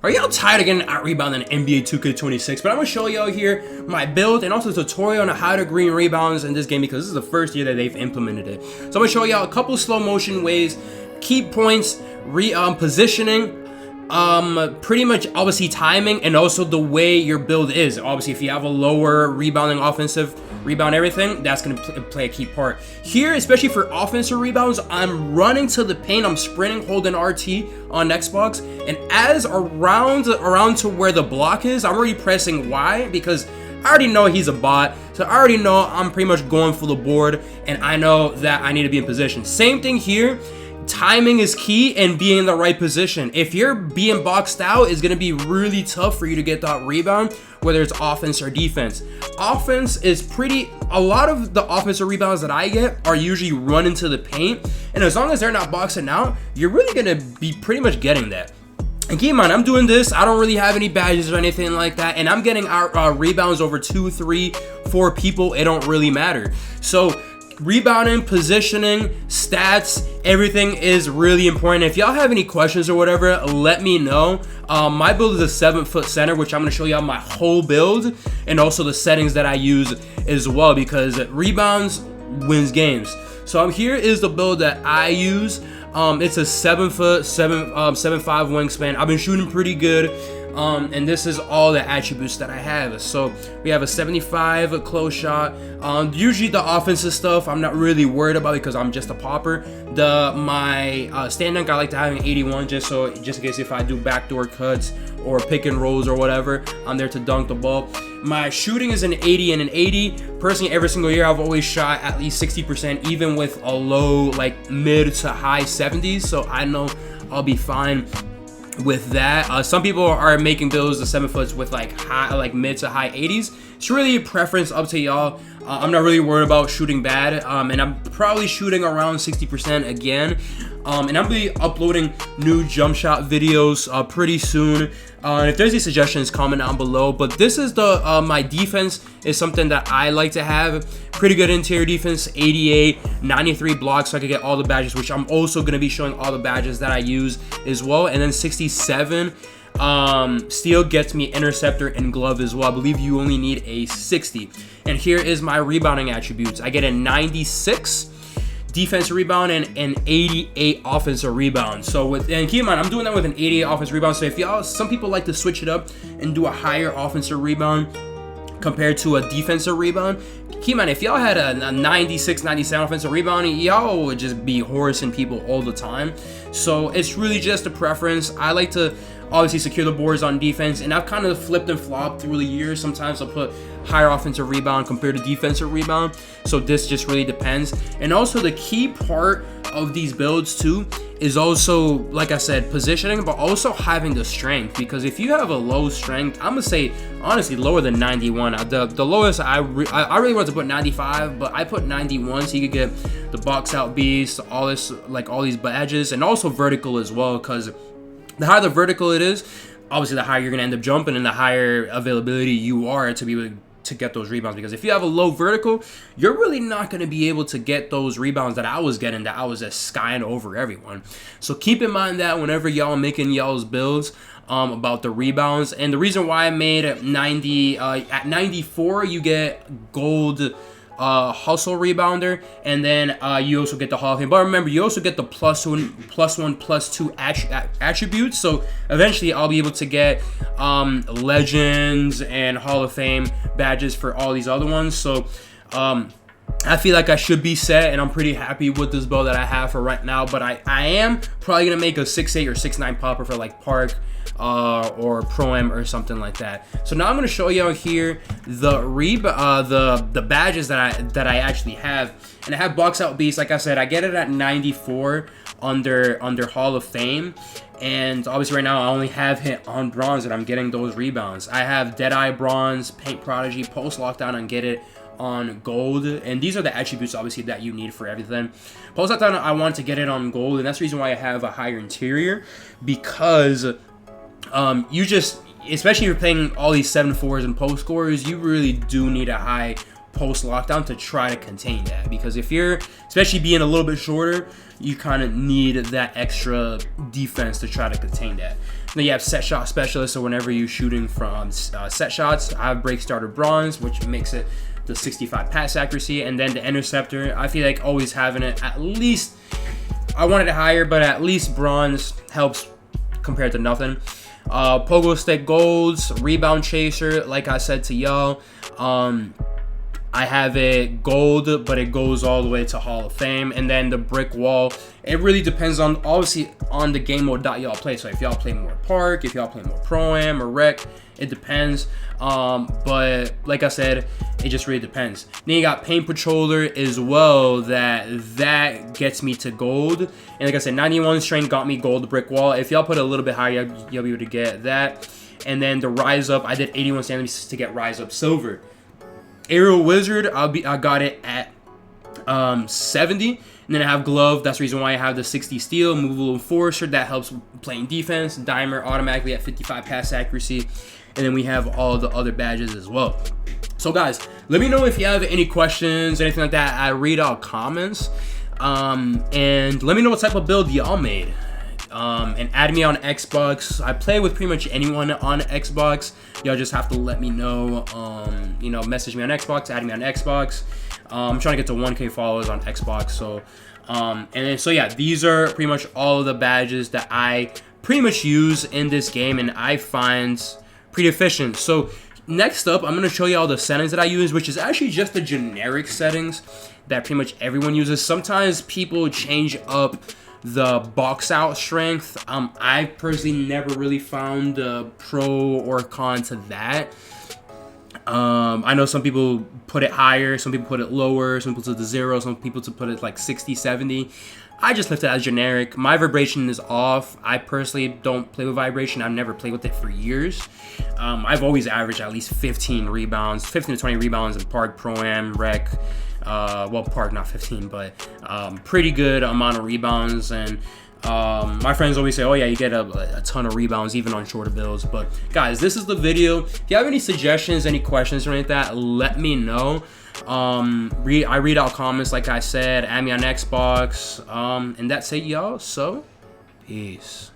Are y'all tired of getting out rebounded in NBA 2K26? But I'm gonna show y'all here my build and also a tutorial on how to green rebounds in this game because this is the first year that they've implemented it. So I'm gonna show y'all a couple slow motion ways, key points, positioning, pretty much obviously timing, and also the way your build is. Obviously, if you have a lower rebounding offensive rebound everything, that's going to play a key part here, especially for offensive rebounds. I'm running to the paint, I'm sprinting, holding RT on Xbox, and as around to where the block is, I'm already pressing Y because I already know he's a bot, so I already know I'm pretty much going for the board, and I know that I need to be in position. Same thing here. Timing is key and being in the right position. If you're being boxed out, it's going to be really tough for you to get that rebound, whether it's offense or defense. Offense is a lot of the offensive rebounds that I get are usually run into the paint, and as long as they're not boxing out, you're really going to be pretty much getting that. And keep in mind, I'm doing this, I don't really have any badges or anything like that, and I'm getting our rebounds over 2, 3, 4 people. It don't really matter. So rebounding, positioning, stats, everything is really important. If y'all have any questions or whatever, let me know. My build is a 7-foot center, which I'm going to show y'all my whole build and also the settings that I use as well, because rebounds wins games. So here is the build that I use. It's a 7'5" wingspan. I've been shooting pretty good. And this is all the attributes that I have. So we have a 75 close shot. Usually the offensive stuff I'm not really worried about because I'm just a popper. My stand dunk, I like to have an 81 just in case if I do backdoor cuts or pick and rolls or whatever, I'm there to dunk the ball. My shooting is an 80 and an 80. Personally, every single year I've always shot at least 60%, even with a low, like mid to high 70s. So I know I'll be fine with that. Some people are making builds the 7-foots with like mid to high 80s. It's really a preference up to y'all. I'm not really worried about shooting bad, and I'm probably shooting around 60% again. And I'm gonna be uploading new jump shot videos pretty soon. If there's any suggestions, comment down below. But this is my defense is something that I like to have. Pretty good interior defense, 88, 93 blocks, so I can get all the badges, which I'm also going to be showing all the badges that I use as well. And then 67 steal gets me interceptor and glove as well. I believe you only need a 60. And here is my rebounding attributes. I get a 96 defensive rebound and an 88 offensive rebound. So and keep in mind, I'm doing that with an 88 offensive rebound. So if some people like to switch it up and do a higher offensive rebound compared to a defensive rebound, keep in mind, if y'all had a 96, 97 offensive rebound, y'all would just be horsing people all the time. So it's really just a preference. I like to obviously secure the boards on defense, and I've kind of flipped and flopped through the years. Sometimes I'll put higher offensive rebound compared to defensive rebound. So this just really depends. And also the key part of these builds too is also, like I said, positioning, but also having the strength, because if you have a low strength, I'm gonna say honestly lower than 91. The lowest I really wanted to put 95, but I put 91 so you could get the box out beast, all these badges, and also vertical as well, because the higher the vertical it is, obviously the higher you're gonna end up jumping and the higher availability you are to be able to get those rebounds. Because if you have a low vertical, you're really not going to be able to get those rebounds that I was getting, that I was just skying over everyone. So keep in mind that whenever y'all making y'all's builds about the rebounds. And the reason why I made it 90 at 94, you get gold hustle rebounder, and then you also get the Hall of Fame. But remember, you also get the +1, +2 attributes. So eventually I'll be able to get legends and Hall of Fame badges for all these other ones. So I feel like I should be set, and I'm pretty happy with this build that I have for right now. But I am probably gonna make a 6'8 or 6'9 popper for like Park or Pro-Am or something like that. So now I'm gonna show you here the badges that I actually have. And I have box out beast. Like I said, I get it at 94 under Hall of Fame. And obviously right now I only have hit on bronze, and I'm getting those rebounds. I have Deadeye bronze, Paint Prodigy, Post Lockdown, and get it on gold. And these are the attributes obviously that you need for everything. Post Lockdown, I want to get it on gold, and that's the reason why I have a higher interior, because you just, especially if you're playing all these 7-4s and post scorers, you really do need a high post lockdown to try to contain that, because if you're, especially being a little bit shorter, you kind of need that extra defense to try to contain that. Then you have set shot specialist, so whenever you're shooting from set shots, I have break starter bronze, which makes it the 65 pass accuracy. And then the interceptor, I feel like always having it at least, I wanted it higher, but at least bronze helps compared to nothing. Pogo stick golds, rebound chaser, like I said to y'all, I have it gold, but it goes all the way to Hall of Fame. And then the brick wall, it really depends on, obviously, on the game mode that y'all play. So if y'all play more park, if y'all play more pro-am or rec, it depends. But like I said, it just really depends. Then you got paint patroller as well, that gets me to gold. And like I said, 91 strength got me gold brick wall. If y'all put a little bit higher, you'll be able to get that. And then the rise up, I did 81 centimeters to get rise up silver. Aerial Wizard, I got it at 70, and then I have glove. That's the reason why I have the 60 steel. Movable enforcer, that helps playing defense. Dimer automatically at 55 pass accuracy, and then we have all the other badges as well. So guys, let me know if you have any questions, anything like that. I read all comments, and let me know what type of build y'all made. And add me on Xbox. I play with pretty much anyone on Xbox. Y'all just have to let me know, you know, message me on Xbox, add me on Xbox. I'm trying to get to 1K followers on Xbox. So, and then, so yeah, these are pretty much all of the badges that I pretty much use in this game, and I find pretty efficient. So next up, I'm going to show you all the settings that I use, which is actually just the generic settings that pretty much everyone uses. Sometimes people change up the box out strength. I personally never really found a pro or con to that. I know some people put it higher, some people put it lower, some people to the 0, some people to put it like 60, 70. I just left it as generic. My vibration is off. I personally don't play with vibration. I've never played with it for years. I've always averaged at least 15 rebounds, 15 to 20 rebounds in park, pro-am, rec. Well, park, not 15, but pretty good amount of rebounds. And my friends always say, oh yeah, you get a ton of rebounds even on shorter builds. But guys, this is the video. If you have any suggestions, any questions or anything like that, let me know. I read out comments, like I said. Add me on Xbox, and that's it, y'all. So peace.